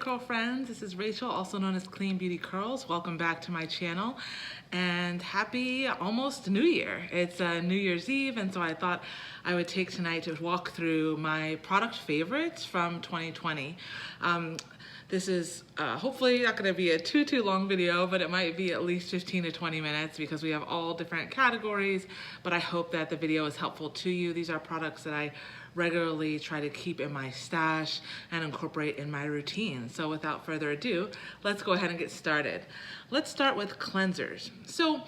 curl friends, this is Rachel, also known as Clean Beauty Curls. Welcome back to my channel and happy almost New Year. It's New Year's Eve, and so I thought I would take tonight to walk through my product favorites from 2020. This is hopefully not going to be a too long video, but it might be at least 15 to 20 minutes because we have all different categories, but I hope that the video is helpful to you. These are products that I regularly try to keep in my stash and incorporate in my routine. So without further ado, let's go ahead and get started. Let's start with cleansers. So,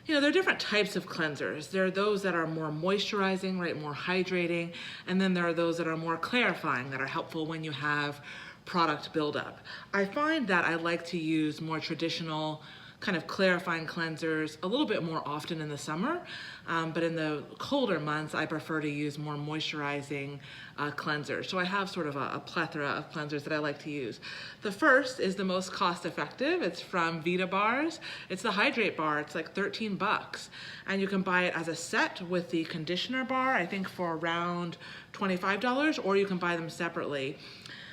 you know, there are different types of cleansers. There are those that are more moisturizing, right, more hydrating, and then there are those that are more clarifying, that are helpful when you have product buildup. I find that I like to use more traditional kind of clarifying cleansers a little bit more often in the summer, but in the colder months I prefer to use more moisturizing cleansers. So I have sort of a plethora of cleansers that I like to use. The first is the most cost effective. It's from Veda Bars. It's the Hydrate Bar. It's like 13 bucks, and you can buy it as a set with the conditioner bar, I think for around $25, or you can buy them separately.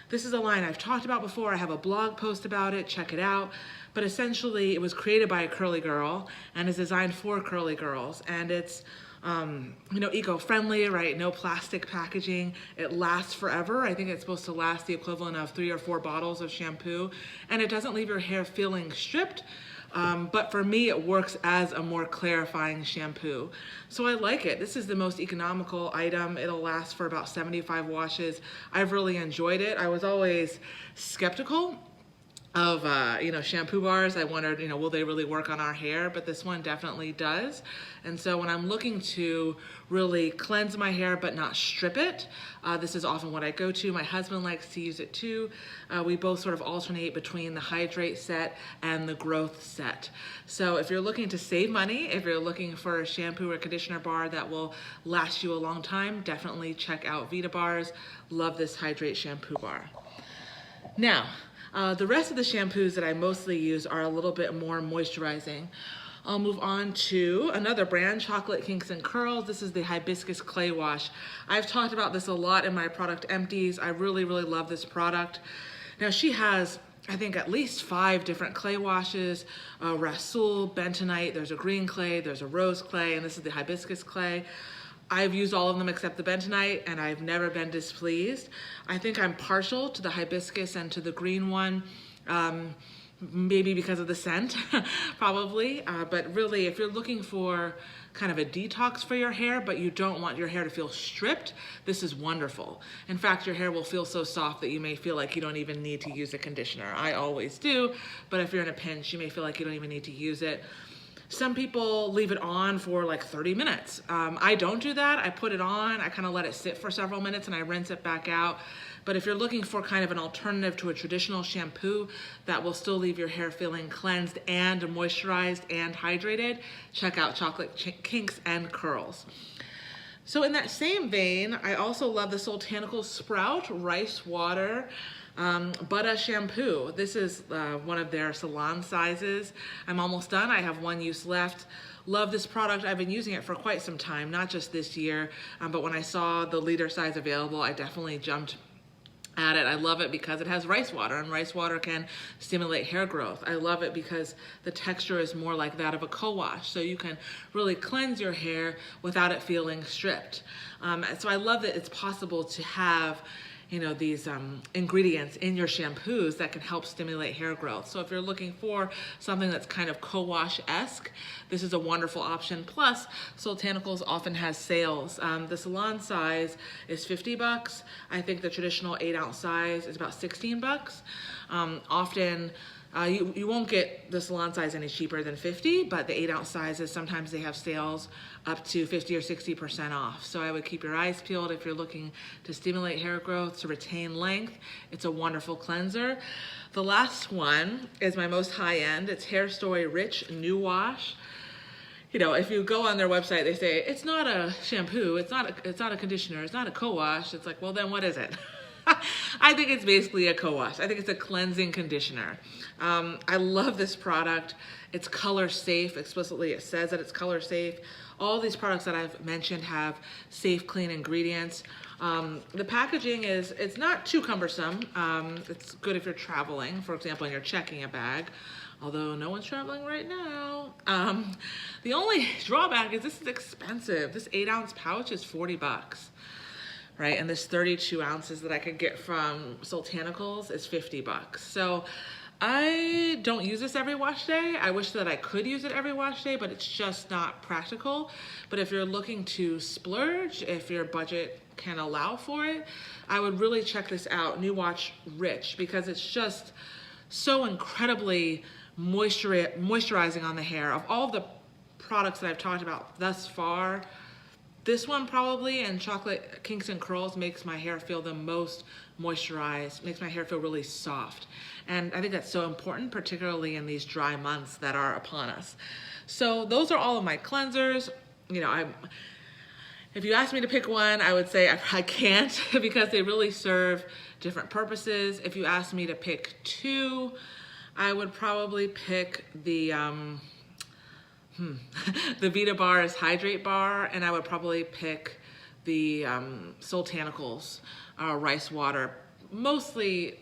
This is a line I've talked about before. I have a blog post about it, check it out. But essentially it was created by a curly girl and is designed for curly girls. And it's you know, eco-friendly, right? No plastic packaging. It lasts forever. I think it's supposed to last the equivalent of 3 or 4 bottles of shampoo. And it doesn't leave your hair feeling stripped. But for me, it works as a more clarifying shampoo. So I like it. This is the most economical item. It'll last for about 75 washes. I've really enjoyed it. I was always skeptical of you know, shampoo bars. I wondered, you know, will they really work on our hair? But this one definitely does. And so when I'm looking to really cleanse my hair but not strip it, this is often what I go to. My husband likes to use it too. We both sort of alternate between the hydrate set and the growth set. So if you're looking to save money, if you're looking for a shampoo or conditioner bar that will last you a long time, definitely check out Veda Bars. Love this hydrate shampoo bar. Now, the rest of the shampoos that I mostly use are a little bit more moisturizing. I'll move on to another brand, Chocolate Kinks and Curls. This is the Hibiscus Clay Wash. I've talked about this a lot in my product empties. I really love this product. Now she has, I think, at least 5 different clay washes, Rasul, bentonite, there's a green clay, there's a rose clay, and this is the hibiscus clay. I've used all of them except the bentonite, and I've never been displeased. I think I'm partial to the hibiscus and to the green one, maybe because of the scent, probably. But really, if you're looking for kind of a detox for your hair, but you don't want your hair to feel stripped, this is wonderful. In fact, your hair will feel so soft that you may feel like you don't even need to use a conditioner. I always do, but if you're in a pinch, you may feel like you don't even need to use it. Some people leave it on for like 30 minutes. I don't do that. I put it on, I kind of let it sit for several minutes and I rinse it back out. But if you're looking for kind of an alternative to a traditional shampoo that will still leave your hair feeling cleansed and moisturized and hydrated, check out Chocolate Kinks and Curls. So in that same vein, I also love the Botanical Sprout Rice Water Butter shampoo. This is one of their salon sizes. I'm almost done. I have 1 use left. Love this product. I've been using it for quite some time, not just this year, but when I saw the liter size available, I definitely jumped at it. I love it because it has rice water, and rice water can stimulate hair growth. I love it because the texture is more like that of a co-wash, so you can really cleanse your hair without it feeling stripped. So I love that it's possible to have, you know, these ingredients in your shampoos that can help stimulate hair growth. So if you're looking for something that's kind of co-wash-esque, this is a wonderful option. Plus, Botanicals often has sales. The salon size is 50 bucks. I think the traditional 8-ounce size is about 16 bucks. Often, you won't get the salon size any cheaper than 50, but the 8-ounce sizes, sometimes they have sales up to 50 or 60% off. So I would keep your eyes peeled if you're looking to stimulate hair growth, to retain length. It's a wonderful cleanser. The last one is my most high-end. It's Hair Story Rich New Wash. You know, if you go on their website, they say, it's not a shampoo, it's not a conditioner, it's not a co-wash. It's like, well, then what is it? I think it's basically a co-wash. I think it's a cleansing conditioner. I love this product. It's color safe. Explicitly, it says that it's color safe. All these products that I've mentioned have safe, clean ingredients. The packaging it's not too cumbersome. It's good if you're traveling, for example, and you're checking a bag, although no one's traveling right now. The only drawback is this is expensive. This 8-ounce pouch is 40 bucks, right? And this 32 ounces that I could get from Sultanicals is 50 bucks. So I don't use this every wash day. I wish that I could use it every wash day, but it's just not practical. But if you're looking to splurge, if your budget can allow for it, I would really check this out, New Watch Rich, because it's just so incredibly moisturizing on the hair. Of all the products that I've talked about thus far, this one probably, and Chocolate Kinks and Curls, makes my hair feel the most moisturized, makes my hair feel really soft. And I think that's so important, particularly in these dry months that are upon us. So those are all of my cleansers. You know, if you asked me to pick one, I would say I can't because they really serve different purposes. If you asked me to pick two, I would probably pick the the Veda Bars Hydrate Bar, and I would probably pick the Sultanicals rice water, mostly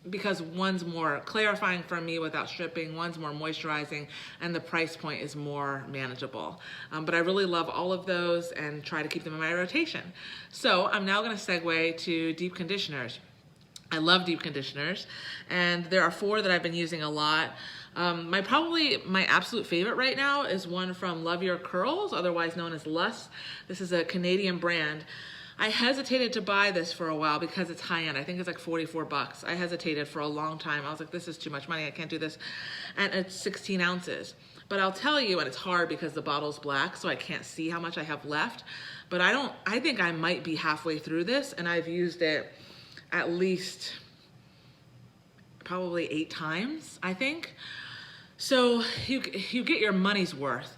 because one's more clarifying for me without stripping, one's more moisturizing, and the price point is more manageable. But I really love all of those and try to keep them in my rotation. So I'm now gonna segue to deep conditioners. I love deep conditioners, and there are 4 that I've been using a lot. Probably my absolute favorite right now is one from Love Your Curls, otherwise known as Lust. This is a Canadian brand. I hesitated to buy this for a while because it's high end. I think it's like 44 bucks. I hesitated for a long time. I was like, this is too much money. I can't do this. And it's 16 ounces. But I'll tell you, and it's hard because the bottle's black, so I can't see how much I have left. But I think I might be halfway through this, and I've used it at least probably 8 times, I think. So you get your money's worth.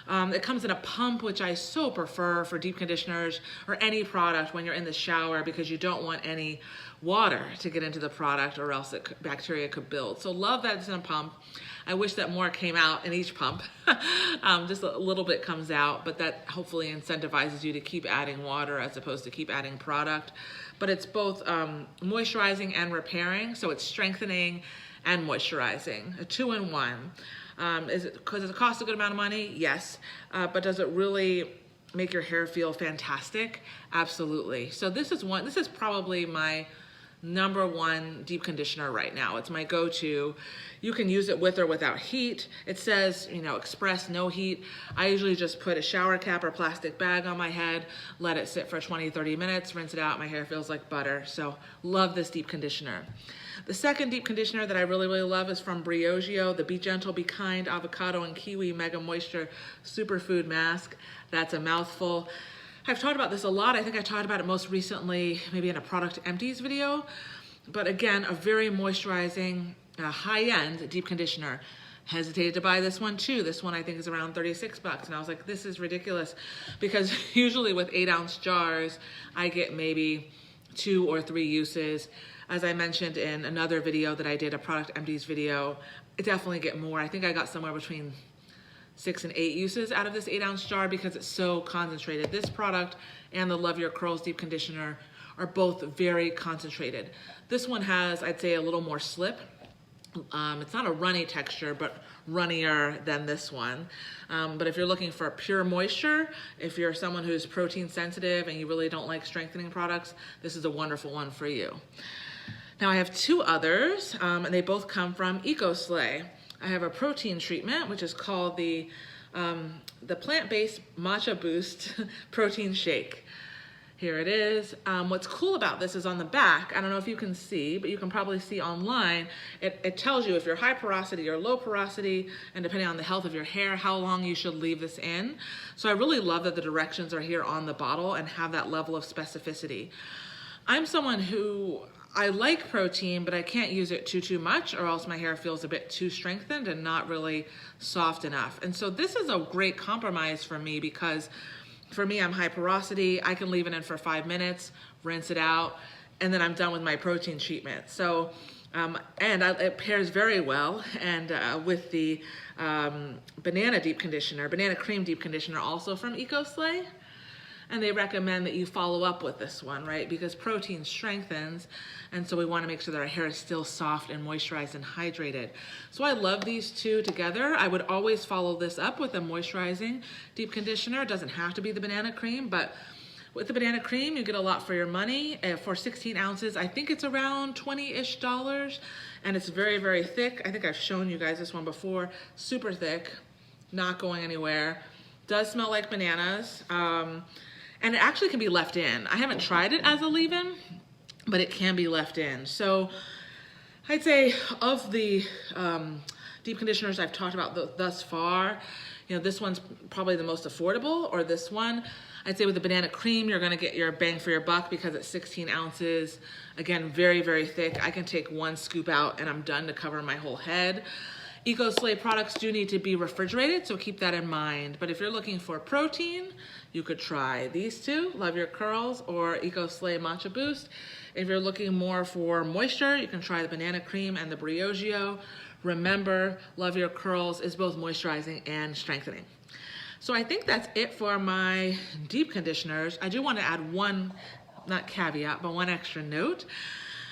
It comes in a pump, which I so prefer for deep conditioners or any product when you're in the shower, because you don't want any water to get into the product or else bacteria could build. So love that it's in a pump. I wish that more came out in each pump. Just a little bit comes out, but that hopefully incentivizes you to keep adding water as opposed to keep adding product. But it's both moisturizing and repairing, so it's strengthening and moisturizing, a 2-in-1. Is it because it costs a good amount of money? Yes. But does it really make your hair feel fantastic? Absolutely. So this is probably my #1 deep conditioner right now. It's my go-to. You can use it with or without heat. It says, you know, express no heat. I usually just put a shower cap or plastic bag on my head, let it sit for 20-30 minutes, rinse it out. My hair feels like butter. So love this deep conditioner. The second deep conditioner that I really, really love is from Briochio, the Be Gentle, Be Kind Avocado and Kiwi Mega Moisture Superfood Mask. That's a mouthful. I've talked about this a lot. I think I talked about it most recently, maybe in a product empties video. But again, a very moisturizing, high-end deep conditioner. Hesitated to buy this one too. This one I think is around 36 bucks. And I was like, this is ridiculous. Because usually with 8-ounce jars, I get maybe 2 or 3 uses. As I mentioned in another video that I did, a product empties video, I definitely get more. I think I got somewhere between 6 and 8 uses out of this 8-ounce jar because it's so concentrated. This product and the Love Your Curls deep conditioner are both very concentrated. This one has, I'd say, a little more slip. It's not a runny texture, but runnier than this one. But if you're looking for pure moisture, if you're someone who's protein sensitive and you really don't like strengthening products, this is a wonderful one for you. Now I have 2 others, and they both come from Ecoslay. I have a protein treatment, which is called the plant-based Matcha Boost Protein Shake. Here it is. What's cool about this is on the back, I don't know if you can see, but you can probably see online, it tells you if you're high porosity or low porosity, and depending on the health of your hair, how long you should leave this in. So I really love that the directions are here on the bottle and have that level of specificity. I'm someone who, I like protein, but I can't use it too much or else my hair feels a bit too strengthened and not really soft enough. And so this is a great compromise for me because for me, I'm high porosity. I can leave it in for 5 minutes, rinse it out, and then I'm done with my protein treatment. So, it pairs very well and with the banana cream deep conditioner also from Ecoslay. and they recommend that you follow up with this one, right? Because protein strengthens, and so we want to make sure that our hair is still soft and moisturized and hydrated. So I love these two together. I would always follow this up with a moisturizing deep conditioner. It doesn't have to be the banana cream, but with the banana cream, you get a lot for your money. For 16 ounces, I think it's around $20-ish, and it's very, very thick. I think I've shown you guys this one before. Super thick, not going anywhere. Does smell like bananas, and it actually can be left in. I haven't tried it as a leave-in, but it can be left in. So I'd say of the deep conditioners I've talked about thus far, you know, this one's probably the most affordable, or this one. I'd say with the banana cream, you're gonna get your bang for your buck because it's 16 ounces. Again, very, very thick. I can take one scoop out and I'm done to cover my whole head. Ecoslay products do need to be refrigerated, so keep that in mind. But if you're looking for protein, you could try these two, Love Your Curls or Ecoslay Matcha Boost. If you're looking more for moisture, you can try the banana cream and the Briochio. Remember, Love Your Curls is both moisturizing and strengthening. So I think that's it for my deep conditioners. I do want to add one, not caveat, but one extra note.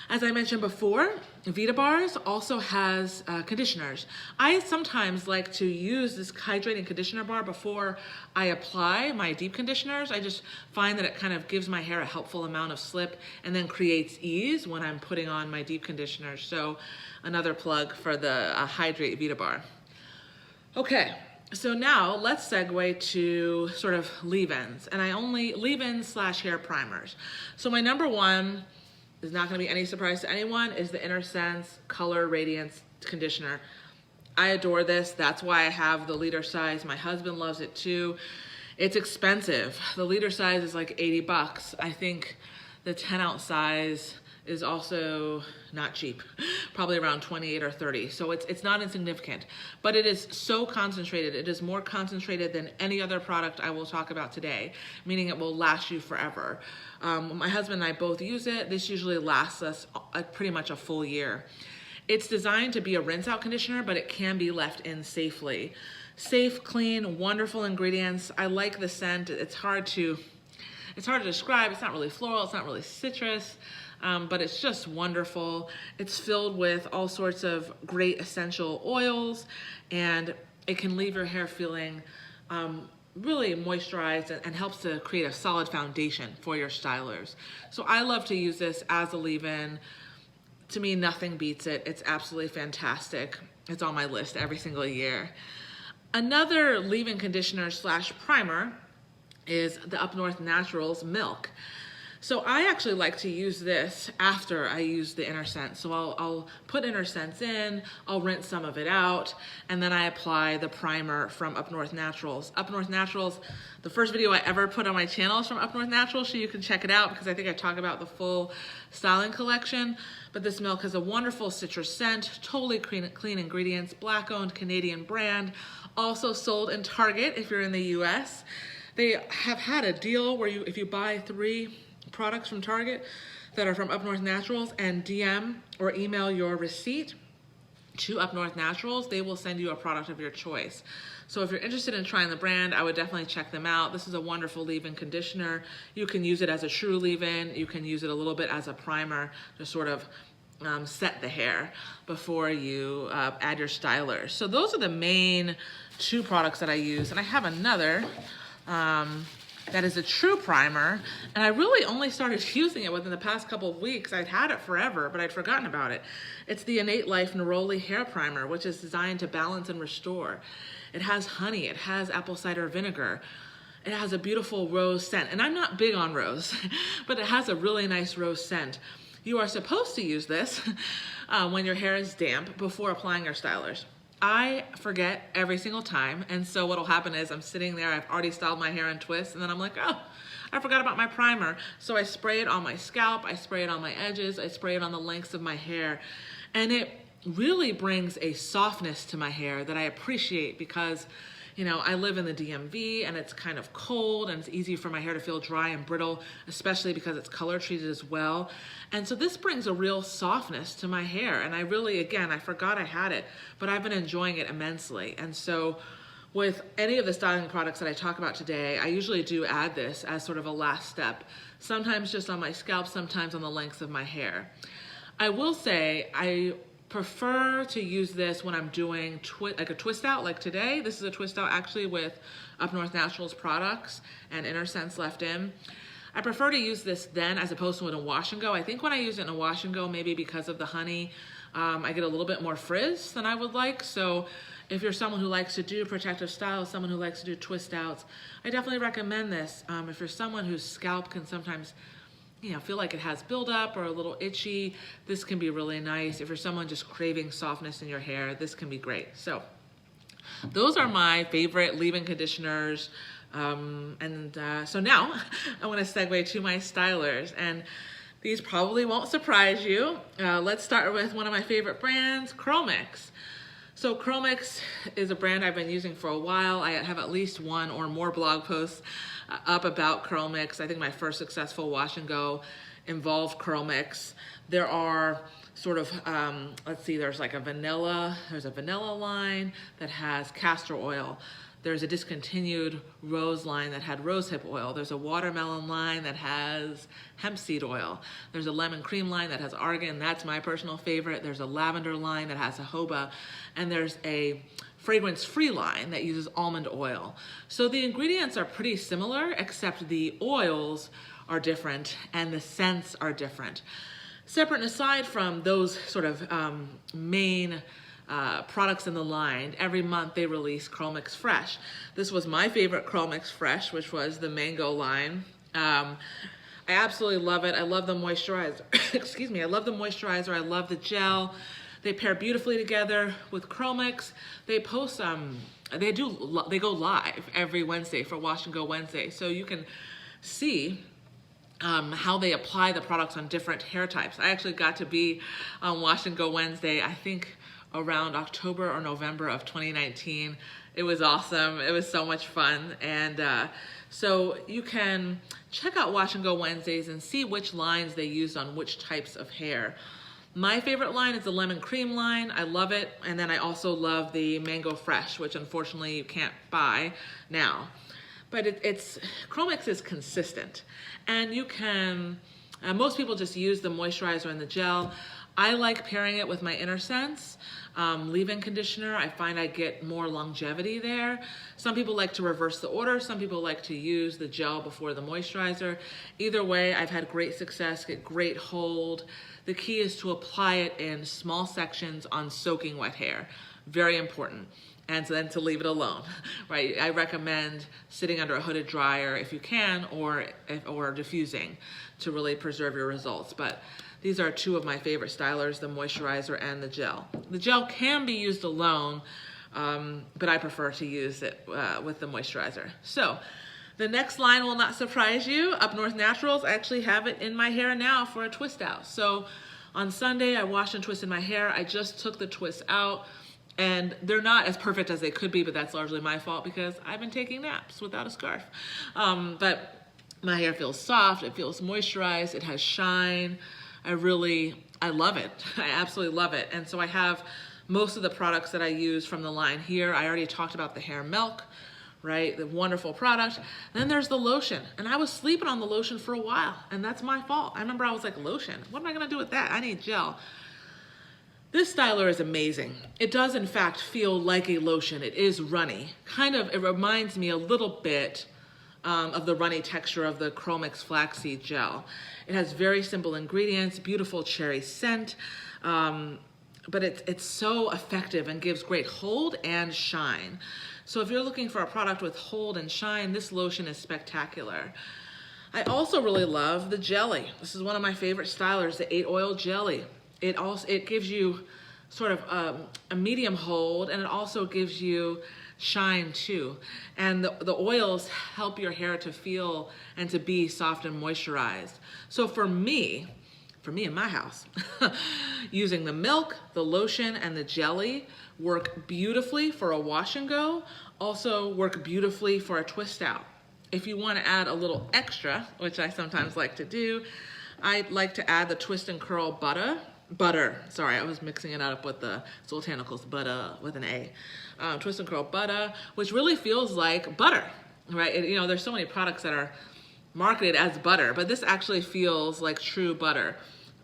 As I mentioned before, Veda Bars also has conditioners. I sometimes like to use this hydrating conditioner bar before I apply my deep conditioners. I just find that it kind of gives my hair a helpful amount of slip and then creates ease when I'm putting on my deep conditioners. So another plug for the Hydrate Veda Bar. Okay. So now let's segue to sort of leave-ins, and I only leave-ins / hair primers. So my number one is not going to be any surprise to anyone, is the Inner Sense Color Radiance Conditioner. I adore this. That's why I have the liter size. My husband loves it too. It's expensive. The liter size is like 80 bucks. I think the 10-ounce size is also not cheap, probably around 28 or 30. So it's not insignificant, but it is so concentrated. It is more concentrated than any other product I will talk about today, meaning it will last you forever. My husband and I both use it. This usually lasts us pretty much a full year. It's designed to be a rinse out conditioner, but it can be left in safely. Safe, clean, wonderful ingredients. I like the scent. It's hard to describe. It's not really floral. It's not really citrus. But it's just wonderful. It's filled with all sorts of great essential oils, and it can leave your hair feeling really moisturized and helps to create a solid foundation for your stylers. So I love to use this as a leave-in. To me, nothing beats it. It's absolutely fantastic. It's on my list every single year. Another leave-in conditioner / primer is the Up North Naturals Milk. So I actually like to use this after I use the Inner Sense. So I'll put Inner Sense in, I'll rinse some of it out, and then I apply the primer from Up North Naturals. Up North Naturals, the first video I ever put on my channel is from Up North Naturals, so you can check it out because I think I talk about the full styling collection. But this milk has a wonderful citrus scent, totally clean ingredients, Black-owned Canadian brand, also sold in Target if you're in the US. They have had a deal where if you buy 3 products from Target that are from Up North Naturals and DM or email your receipt to Up North Naturals, they will send you a product of your choice. So if you're interested in trying the brand, I would definitely check them out. This is a wonderful leave-in conditioner. You can use it as a true leave-in. You can use it a little bit as a primer to sort of set the hair before you add your stylers. So those are the main 2 products that I use. And I have another that is a true primer, and I really only started using it within the past couple of weeks. I'd had it forever, but I'd forgotten about it. It's the Innate Life Neroli Hair Primer, which is designed to balance and restore. It has honey, it has apple cider vinegar, it has a beautiful rose scent, and I'm not big on rose, but it has a really nice rose scent. You are supposed to use this when your hair is damp before applying your stylers. I forget every single time, and so what'll happen is I'm sitting there, I've already styled my hair in twists, and then I'm like, oh, I forgot about my primer. So I spray it on my scalp, I spray it on my edges, I spray it on the lengths of my hair, and it really brings a softness to my hair that I appreciate because, you know, I live in the DMV and it's kind of cold and it's easy for my hair to feel dry and brittle, especially because it's color treated as well. And so this brings a real softness to my hair. And I really, again, I forgot I had it, but I've been enjoying it immensely. And so With any of the styling products that I talk about today, I usually do add this as sort of a last step, sometimes just on my scalp, sometimes on the lengths of my hair. I will say I prefer to use this when I'm doing like a twist out like today. This is a twist out actually with Up North Naturals products and Inner Sense left in. I prefer to use this then as opposed to in a wash and go. I think when I use it in a wash and go, maybe because of the honey, I get a little bit more frizz than I would like. So if you're someone who likes to do protective styles, someone who likes to do twist outs, I definitely recommend this. If you're someone whose scalp can sometimes, feel like it has buildup or a little itchy, this can be really nice. If you're someone just craving softness in your hair, this can be great. So those are my favorite leave-in conditioners. So now I want to segue to my stylers, and these probably won't surprise you. Let's start with one of my favorite brands, Curlsmith. So Curlsmith is a brand I've been using for a while. I have at least one or more blog posts up about Curlsmith. I think my first successful wash and go involved Curlsmith. There are sort of, let's see, there's a vanilla line that has castor oil. There's a discontinued rose line that had rosehip oil. There's a watermelon line that has hemp seed oil. There's a lemon cream line that has argan. That's my personal favorite. There's a lavender line that has jojoba. And there's a fragrance-free line that uses almond oil. So the ingredients are pretty similar, except the oils are different and the scents are different. Separate and aside from those sort of main products in the line, every month they release Curlsmith Fresh. This was my favorite Curlsmith Fresh, which was the mango line. I absolutely love it. I love the moisturizer. Excuse me. I love the moisturizer. I love the gel. They pair beautifully together with Curlsmith. They post they go live every Wednesday for Wash and Go Wednesday, so you can see how they apply the products on different hair types. I actually got to be on Wash and Go Wednesday, I think around October or November of 2019. It was awesome. It was so much fun. And so you can check out Wash and Go Wednesdays and see which lines they use on which types of hair. My favorite line is the lemon cream line. I love it. And then I also love the mango fresh, which unfortunately you can't buy now. But Curlsmith is consistent. And you can, most people just use the moisturizer and the gel. I like pairing it with my Inner Sense leave-in conditioner. I find I get more longevity there. Some people like to reverse the order. Some people like to use the gel before the moisturizer. Either way, I've had great success, get great hold. The key is to apply it in small sections on soaking wet hair. Very important. And then to leave it alone, right? I recommend sitting under a hooded dryer if you can, or diffusing to really preserve your results. But these are two of my favorite stylers, the moisturizer and the gel. The gel can be used alone, but I prefer to use it with the moisturizer. So the next line will not surprise you. Up North Naturals, I actually have it in my hair now for a twist out. So on Sunday, I washed and twisted my hair. I just took the twist out. And they're not as perfect as they could be, but that's largely my fault because I've been taking naps without a scarf. But my hair feels soft, it feels moisturized, it has shine. I love it. I absolutely love it. And so I have most of the products that I use from the line here. I already talked about the hair milk, right? The wonderful product. Then there's the lotion. And I was sleeping on the lotion for a while, and that's my fault. I remember I was like, lotion? What am I gonna do with that? I need gel. This styler is amazing. It does in fact feel like a lotion. It is runny. It reminds me a little bit of the runny texture of the Curlsmith flaxseed gel. It has very simple ingredients, beautiful cherry scent, but it's so effective and gives great hold and shine. So if you're looking for a product with hold and shine, this lotion is spectacular. I also really love the jelly. This is one of my favorite stylers, the 8 oil jelly. It gives you sort of a medium hold, and it also gives you shine too. And the oils help your hair to feel and to be soft and moisturized. So for me in my house, using the milk, the lotion, and the jelly work beautifully for a wash and go, also work beautifully for a twist out. If you want to add a little extra, which I sometimes like to do, I like to add the twist and curl butter. butter. Sorry, I was mixing it up with the Sultanicals butter with an A. Twist and curl butter, which really feels like butter, right? You know, there's so many products that are marketed as butter, but this actually feels like true butter.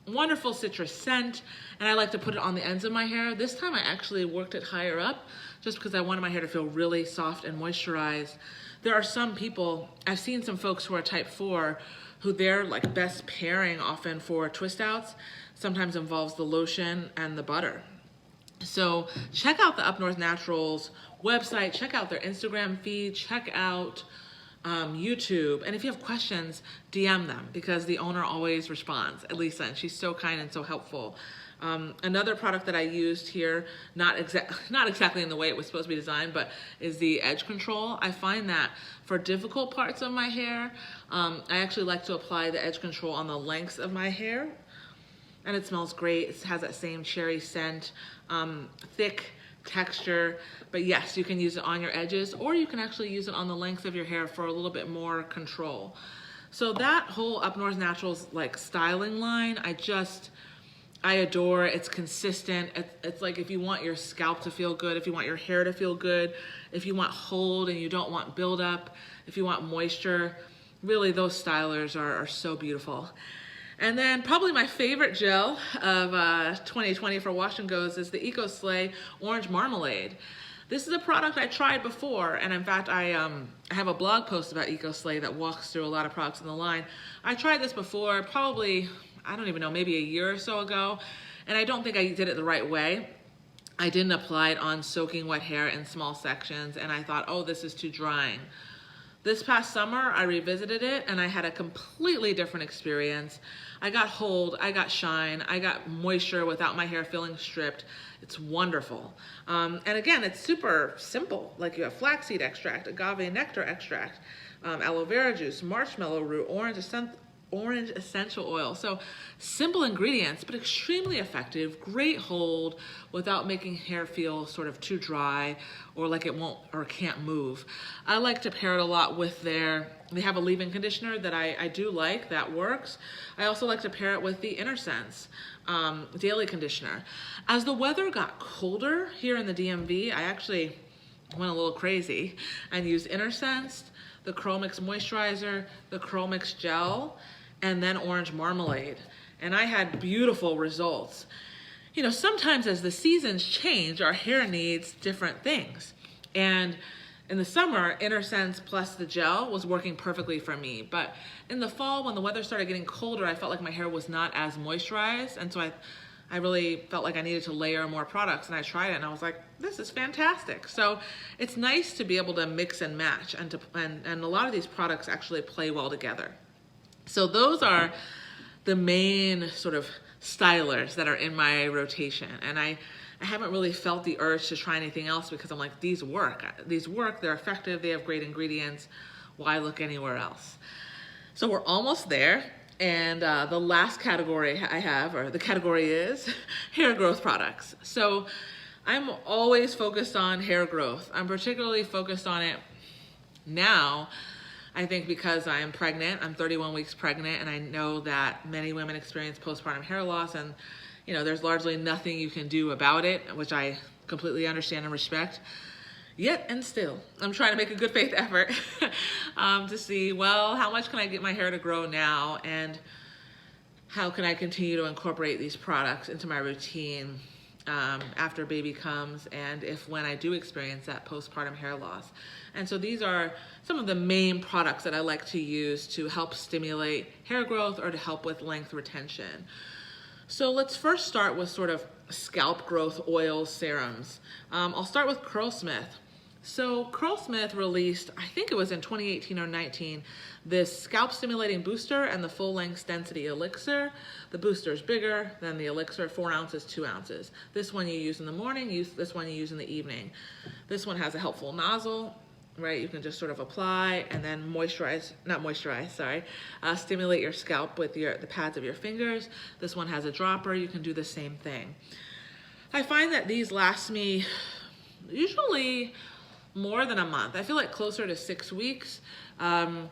Wonderful citrus scent, and I like to put it on the ends of my hair. This time I actually worked it higher up just because I wanted my hair to feel really soft and moisturized. There are some people, I've seen some folks who are type 4 who their like best pairing often for twist outs sometimes involves the lotion and the butter. So check out the Up North Naturals website, check out their Instagram feed, check out YouTube, and if you have questions, DM them because the owner always responds, Elisa, and she's so kind and so helpful. Another product that I used here, not exactly in the way it was supposed to be designed, but is the edge control. I find that for difficult parts of my hair, I actually like to apply the edge control on the lengths of my hair, and it smells great. It has that same cherry scent, thick texture, but yes, you can use it on your edges, or you can actually use it on the length of your hair for a little bit more control. So that whole Up North Naturals like styling line, I adore. It's consistent. It's like if you want your scalp to feel good, if you want your hair to feel good, if you want hold and you don't want buildup, if you want moisture, really those stylers are so beautiful. And then probably my favorite gel of 2020 for wash and goes is the Ecoslay Orange Marmalade. This is a product I tried before, and in fact I have a blog post about Ecoslay that walks through a lot of products in the line. I tried this before, probably, I don't even know, maybe a year or so ago, and I don't think I did it the right way. I didn't apply it on soaking wet hair in small sections, and I thought, oh, this is too drying. This past summer, I revisited it and I had a completely different experience. I got hold, I got shine, I got moisture without my hair feeling stripped. It's wonderful. And again, it's super simple. Like you have flaxseed extract, agave nectar extract, aloe vera juice, marshmallow root, orange essential oil. So simple ingredients, but extremely effective, great hold without making hair feel sort of too dry or like it won't or can't move. I like to pair it a lot with they have a leave-in conditioner that I do like, that works. I also like to pair it with the Sense daily conditioner. As the weather got colder here in the DMV, I actually went a little crazy and used Sense, the Curl Mix moisturizer, the Curl Mix gel, and then orange marmalade. And I had beautiful results. You know, sometimes as the seasons change, our hair needs different things. And in the summer, Sense plus the gel was working perfectly for me. But in the fall, when the weather started getting colder, I felt like my hair was not as moisturized. And so I really felt like I needed to layer more products, and I tried it and I was like, this is fantastic. So it's nice to be able to mix and match, and a lot of these products actually play well together. So those are the main sort of stylers that are in my rotation, and I haven't really felt the urge to try anything else because I'm like, these work, they're effective, they have great ingredients, why look anywhere else? So we're almost there. And the last category I have, or the category is hair growth products. So I'm always focused on hair growth. I'm particularly focused on it now, I think because I am pregnant. I'm 31 weeks pregnant, and I know that many women experience postpartum hair loss, and you know, there's largely nothing you can do about it, which I completely understand and respect. Yet and still, I'm trying to make a good faith effort to see, well, how much can I get my hair to grow now, and how can I continue to incorporate these products into my routine after baby comes, and when I do experience that postpartum hair loss. And so these are some of the main products that I like to use to help stimulate hair growth or to help with length retention. So let's first start with sort of scalp growth oils, serums. I'll start with Curlsmith. So Curlsmith released, I think it was in 2018 or 19, this scalp stimulating booster and the full length density elixir. The booster is bigger than the elixir, 4 ounces, 2 ounces. This one you use in the morning, this one you use in the evening. This one has a helpful nozzle, right? You can just sort of apply and then stimulate your scalp with the pads of your fingers. This one has a dropper, you can do the same thing. I find that these last me usually more than a month. I feel like closer to 6 weeks. I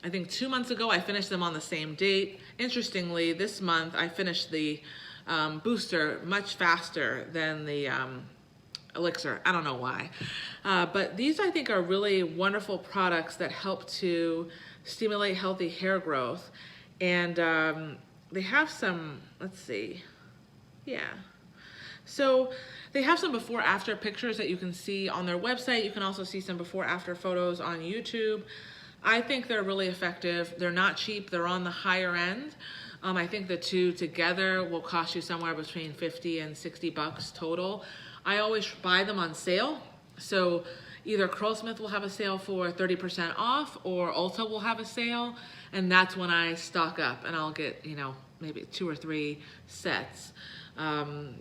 think 2 months ago I finished them on the same date. Interestingly, this month I finished the booster much faster than the Elixir. I don't know why. But these I think are really wonderful products that help to stimulate healthy hair growth. And they have some, let's see, yeah. So they have some before after pictures that you can see on their website. You can also see some before after photos on YouTube. I think they're really effective. They're not cheap, they're on the higher end. I think the two together will cost you somewhere between 50 and 60 bucks total. I always buy them on sale. So either Curlsmith will have a sale for 30% off, or Ulta will have a sale, and that's when I stock up and I'll get, you know, maybe 2 or 3 sets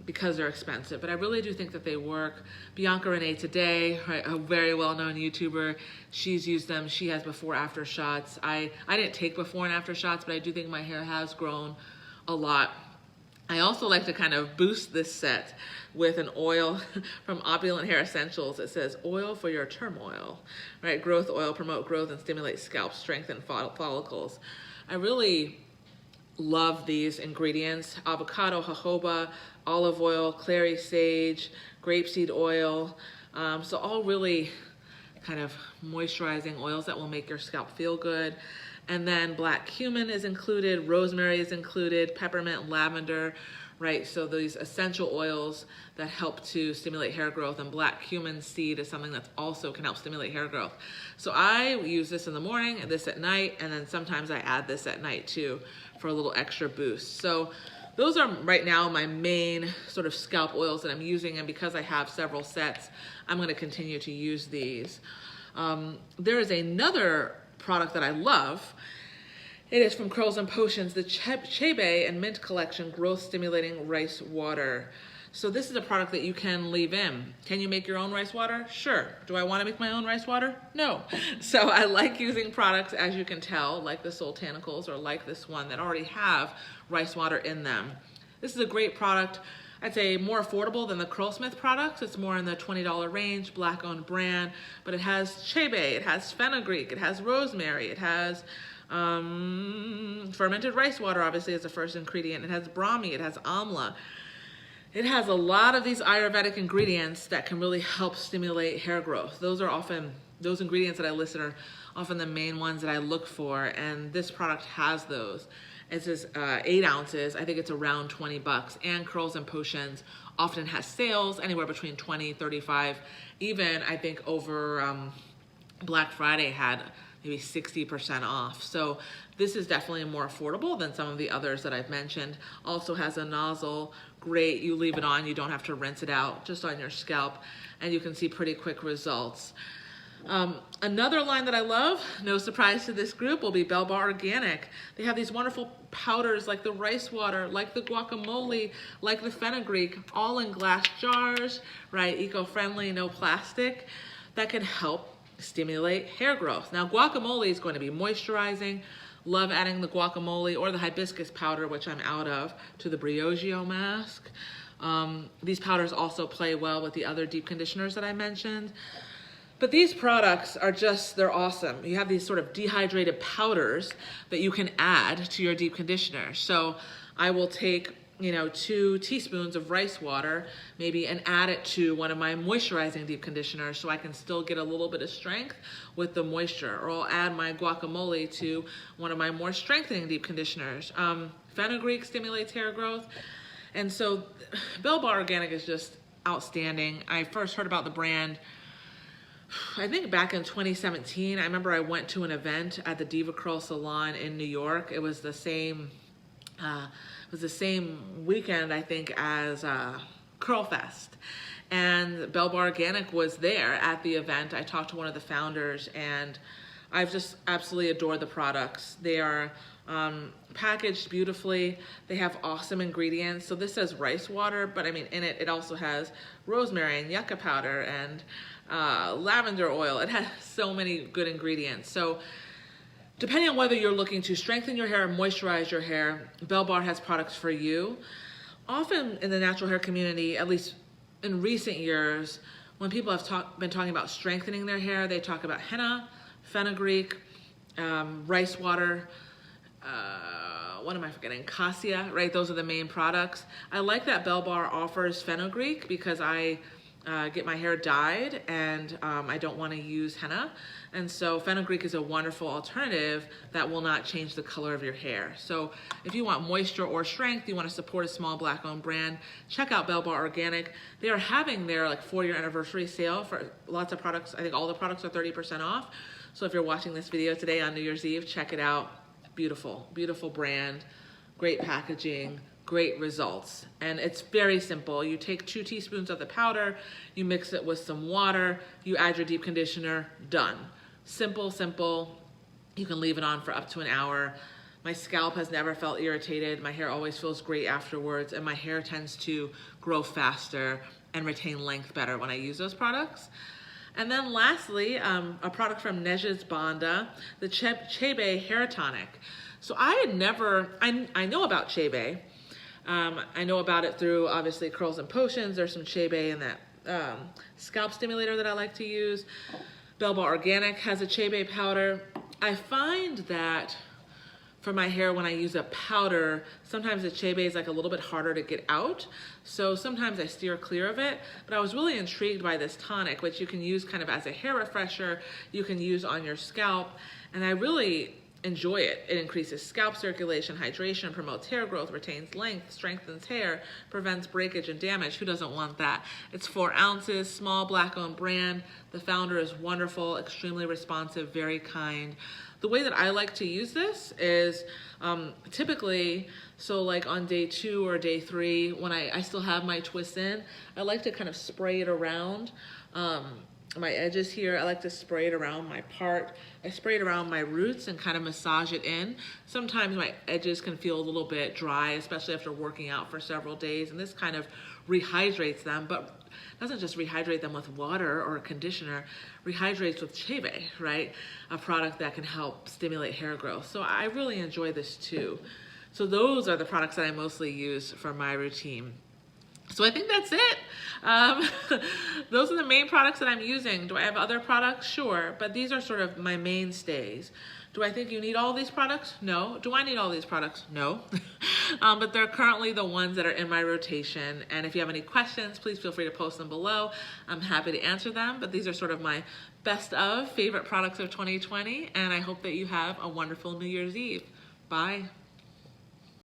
because they're expensive. But I really do think that they work. Bianca Renee today, right, a very well-known YouTuber, she's used them. She has before after shots. I didn't take before and after shots, but I do think my hair has grown a lot. I also like to kind of boost this set with an oil from Opulent Hair Essentials. It says, oil for your turmoil, right? Growth oil, promote growth and stimulate scalp strength and follicles. I really love these ingredients: avocado, jojoba, olive oil, clary sage, grapeseed oil. So all really kind of moisturizing oils that will make your scalp feel good. And then black cumin is included, rosemary is included, peppermint, lavender, right? So these essential oils that help to stimulate hair growth, and black cumin seed is something that also can help stimulate hair growth. So I use this in the morning and this at night, and then sometimes I add this at night too for a little extra boost. So those are right now my main sort of scalp oils that I'm using, and because I have several sets, I'm gonna continue to use these. There is another product that I love. It is from Curls and Potions, the Cheby and Mint Collection Growth Stimulating Rice Water. So this is a product that you can leave in. Can you make your own rice water? Sure. Do I want to make my own rice water? No. So I like using products, as you can tell, like the Soultanicals or like this one, that already have rice water in them. This is a great product. I'd say more affordable than the Curlsmith products. It's more in the $20 range, black-owned brand, but it has Cheby, it has fenugreek, it has rosemary, it has fermented rice water, obviously, as the first ingredient. It has brahmi, it has amla. It has a lot of these Ayurvedic ingredients that can really help stimulate hair growth. Those ingredients that I listed are often the main ones that I look for, and this product has those. It says 8 ounces. I think it's around 20 bucks. And Curls and Potions often has sales anywhere between 20, 35. Even I think over Black Friday had maybe 60% off. So this is definitely more affordable than some of the others that I've mentioned. Also has a nozzle. Great, you leave it on, you don't have to rinse it out, just on your scalp, and you can see pretty quick results. Another line that I love, no surprise to this group, will be Bellbar Organic. They have these wonderful powders like the rice water, like the guacamole, like the fenugreek, all in glass jars, right? Eco-friendly, no plastic, that can help stimulate hair growth. Now, guacamole is going to be moisturizing. Love adding the guacamole or the hibiscus powder, which I'm out of, to the Briochio mask. These powders also play well with the other deep conditioners that I mentioned. But these products are just, they're awesome. You have these sort of dehydrated powders that you can add to your deep conditioner. So I will take, 2 teaspoons of rice water, maybe, and add it to one of my moisturizing deep conditioners so I can still get a little bit of strength with the moisture. Or I'll add my guacamole to one of my more strengthening deep conditioners. Fenugreek stimulates hair growth. And so Bellbar Organic is just outstanding. I first heard about the brand, I think back in 2017. I remember I went to an event at the Diva Curl Salon in New York. It was the same weekend, I think, as Curl Fest. And Bellbar Organic was there at the event. I talked to one of the founders, and I've just absolutely adored the products. They are packaged beautifully. They have awesome ingredients. So this says rice water, but I mean, in it also has rosemary and yucca powder and lavender oil. It has so many good ingredients. So depending on whether you're looking to strengthen your hair or moisturize your hair, Bellbar has products for you. Often in the natural hair community, at least in recent years, when people have been talking about strengthening their hair, they talk about henna, fenugreek, rice water, what am I forgetting? Cassia, right? Those are the main products. I like that Bellbar offers fenugreek because I get my hair dyed and I don't want to use henna. And so fenugreek is a wonderful alternative that will not change the color of your hair. So if you want moisture or strength, you want to support a small Black-owned brand, check out Bellbar Organic. They are having their like 4-year anniversary sale for lots of products. I think all the products are 30% off. So if you're watching this video today on New Year's Eve, check it out. Beautiful, beautiful brand, great packaging, great results. And it's very simple. You take 2 teaspoons of the powder, you mix it with some water, you add your deep conditioner, done. Simple, simple. You can leave it on for up to an hour. My scalp has never felt irritated. My hair always feels great afterwards, and my hair tends to grow faster and retain length better when I use those products. And then lastly, a product from Nej's Banda, the Cheby Hair Tonic. So I had never, I know about Cheby. I know about it through obviously Curls and Potions. There's some Cheby in that scalp stimulator that I like to use. Bellbar Organic has a Cheby powder. I find that for my hair when I use a powder, sometimes the Cheby is like a little bit harder to get out. So sometimes I steer clear of it, but I was really intrigued by this tonic, which you can use kind of as a hair refresher, you can use on your scalp, and I really enjoy it. It increases scalp circulation, hydration, promotes hair growth, retains length, strengthens hair, prevents breakage and damage. Who doesn't want that? It's 4 ounces, small Black-owned brand. The founder is wonderful, extremely responsive, very kind. The way that I like to use this is typically, so like on day 2 or day 3, when I still have my twists in, I like to kind of spray it around my edges here. I like to spray it around my part. I spray it around my roots and kind of massage it in. Sometimes my edges can feel a little bit dry, especially after working out for several days, and this kind of rehydrates them, but doesn't just rehydrate them with water or a conditioner, rehydrates with Cheby, right? A product that can help stimulate hair growth. So I really enjoy this too. So those are the products that I mostly use for my routine. So I think that's it. Those are the main products that I'm using. Do I have other products? Sure, but these are sort of my mainstays. Do I think you need all these products? No. Do I need all these products? No. But they're currently the ones that are in my rotation. And if you have any questions, please feel free to post them below. I'm happy to answer them. But these are sort of my best of favorite products of 2020. And I hope that you have a wonderful New Year's Eve. Bye.